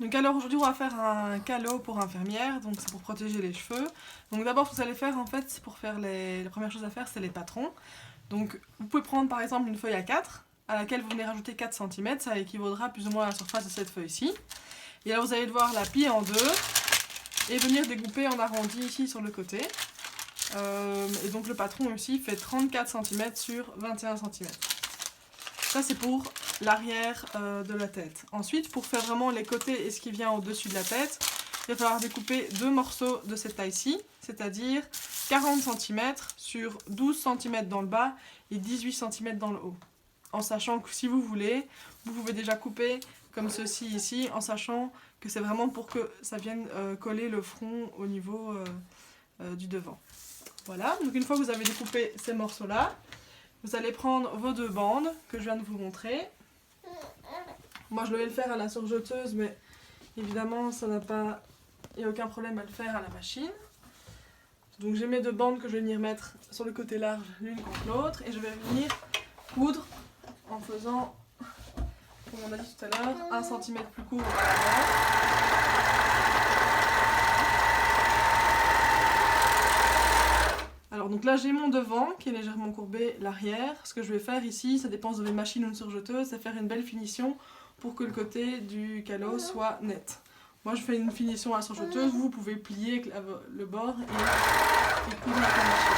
Donc alors aujourd'hui on va faire un calot pour infirmière, donc c'est pour protéger les cheveux. Donc d'abord ce que vous allez faire en fait, pour faire la première chose à faire c'est les patrons. Donc vous pouvez prendre par exemple une feuille A4 à laquelle vous venez rajouter 4 cm, ça équivaudra plus ou moins à la surface de cette feuille-ci. Et là vous allez devoir la plier en deux et venir découper en arrondi ici sur le côté. Et donc le patron ici fait 34 cm sur 21 cm. Ça c'est pour l'arrière de la tête. Ensuite, pour faire vraiment les côtés et ce qui vient au-dessus de la tête, il va falloir découper deux morceaux de cette taille-ci, c'est-à-dire 40 cm sur 12 cm dans le bas et 18 cm dans le haut. En sachant que si vous voulez, vous pouvez déjà couper comme ceci ici, en sachant que c'est vraiment pour que ça vienne coller le front au niveau du devant. Voilà, donc une fois que vous avez découpé ces morceaux-là, vous allez prendre vos deux bandes que je viens de vous montrer. Moi je devais le faire à la surjeteuse, mais évidemment il n'y a aucun problème à le faire à la machine. Donc j'ai mes deux bandes que je vais venir mettre sur le côté large l'une contre l'autre et je vais venir coudre en faisant, comme on a dit tout à l'heure, 1 cm plus court à l'avant. Alors donc là j'ai mon devant qui est légèrement courbé, l'arrière. Ce que je vais faire ici, ça dépend de mes machines ou une surjeteuse, c'est faire une belle finition pour que le côté du calot soit net. Moi je fais une finition à la surjeteuse, vous pouvez plier le bord et coudre avec la machine.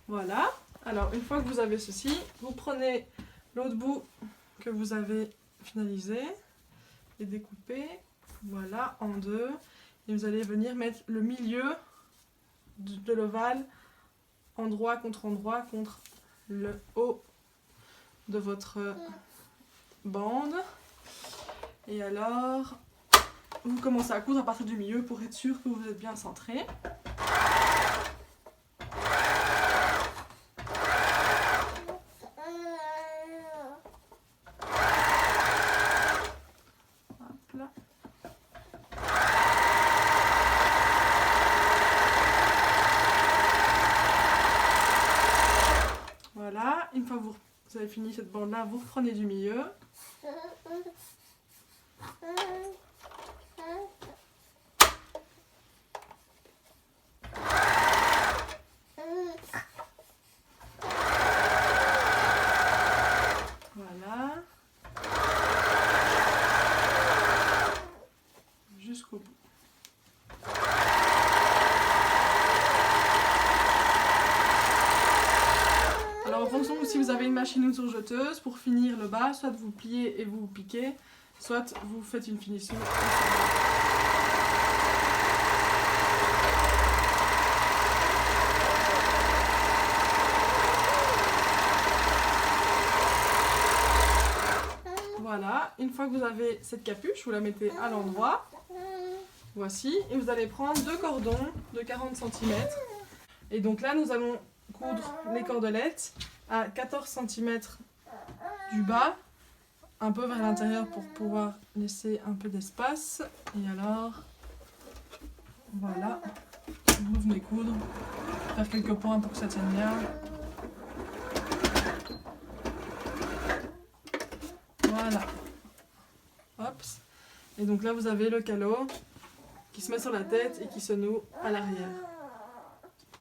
Voilà, alors une fois que vous avez ceci, vous prenez l'autre bout que vous avez finalisé et découpé, voilà, en deux. Et vous allez venir mettre le milieu de l'ovale endroit contre le haut de votre bande. Et alors, vous commencez à coudre à partir du milieu pour être sûr que vous êtes bien centré. Voilà, une fois que vous avez fini cette bande là, vous reprenez du milieu. Voilà. Jusqu'au bout. Alors en fonction de si vous avez une machine ou une surjeteuse, pour finir le bas, soit vous pliez et vous piquez, soit vous faites une finition. Voilà, une fois que vous avez cette capuche, vous la mettez à l'endroit. Voici, et vous allez prendre deux cordons de 40 cm. Et donc là, nous allons coudre les cordelettes à 14 cm du bas, un peu vers l'intérieur pour pouvoir laisser un peu d'espace. Et alors, voilà, vous venez coudre, faire quelques points pour que ça tienne bien. Voilà. Hop. Et donc là, vous avez le calot qui se met sur la tête et qui se noue à l'arrière.